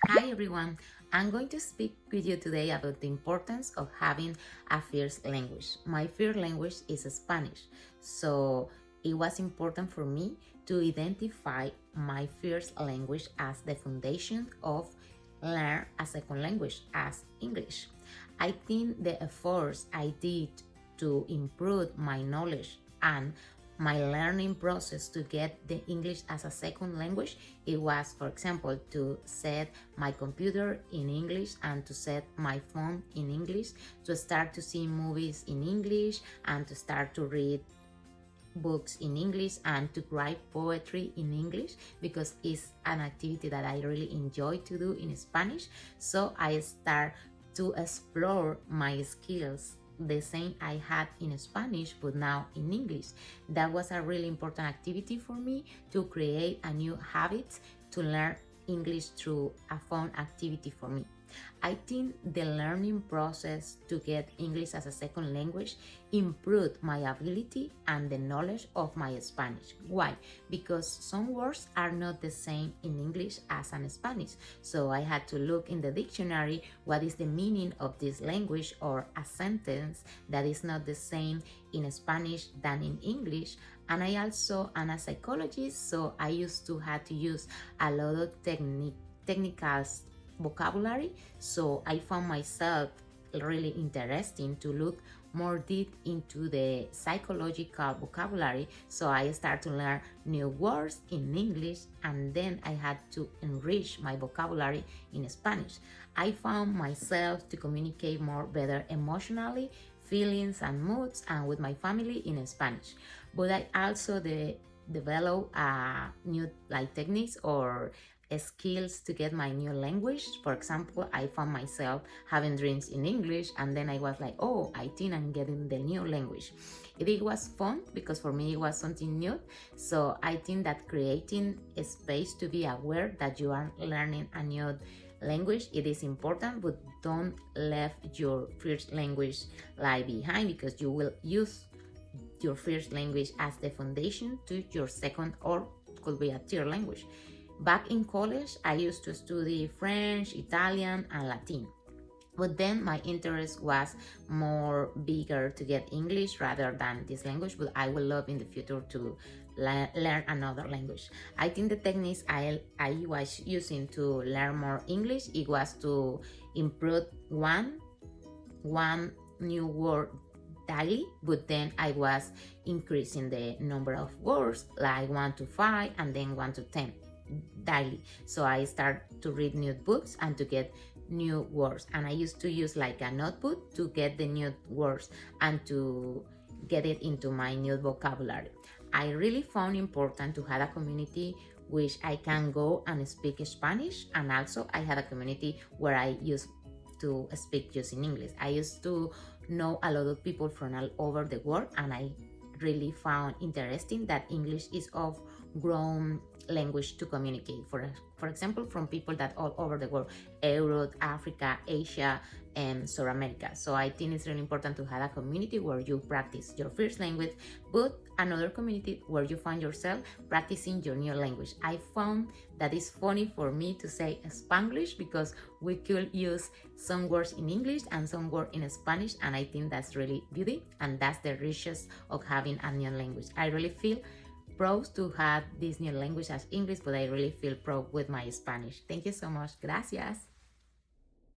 Hi everyone, I'm going to speak with you today about the importance of having a first language. My first language is Spanish, so it was important for me to identify my first language as the foundation of learn a second language as English. I think the efforts I did to improve my knowledge and my learning process to get the English as a second language, it was, for example, to set my computer in English and to set my phone in English, to start to see movies in English and to start to read books in English and to write poetry in English because it's an activity that I really enjoy to do in Spanish. So I start to explore my skills the same I had in Spanish but now in English. That was a really important activity for me to create a new habit to learn English through a fun activity for me. I think the learning process to get English as a second language improved my ability and the knowledge of my Spanish. Why? Because some words are not the same in English as in Spanish. So I had to look in the dictionary what is the meaning of this language or a sentence that is not the same in Spanish than in English. And I also am a psychologist, so I used to have to use a lot of technical vocabulary, so I found myself really interesting to look more deep into the psychological vocabulary. So I started to learn new words in English and then I had to enrich my vocabulary in Spanish. I found myself to communicate more better emotionally, feelings and moods and with my family in Spanish. But I also develop new techniques or skills to get my new language. For example, I found myself having dreams in English and then I was like, oh, I think I'm getting the new language. It was fun because for me it was something new. So I think that creating a space to be aware that you are learning a new language, it is important, but don't leave your first language behind because you will use your first language as the foundation to your second or could be a third language. Back in college, I used to study French, Italian, and Latin. But then my interest was more bigger to get English rather than this language, but I would love in the future to learn another language. I think the techniques I was using to learn more English, it was to improve one new word daily, but then I was increasing the number of words like 1 to 5 and then 1 to 10 daily. So I start to read new books and to get new words, and I used to use like a notebook to get the new words and to get it into my new vocabulary. I really found important to have a community which I can go and speak Spanish, and also I had a community where I used to speak just in English. I used to know a lot of people from all over the world, and I really found interesting that English is of grown language to communicate. For example, from people that all over the world, Europe, Africa, Asia, and South America. So I think it's really important to have a community where you practice your first language, but another community where you find yourself practicing your new language. I found that it's funny for me to say Spanglish because we could use some words in English and some words in Spanish, and I think that's really beauty, and that's the richness of having a new language. I really feel proud to have this new language as English, but I really feel proud with my Spanish. Thank you so much. Gracias.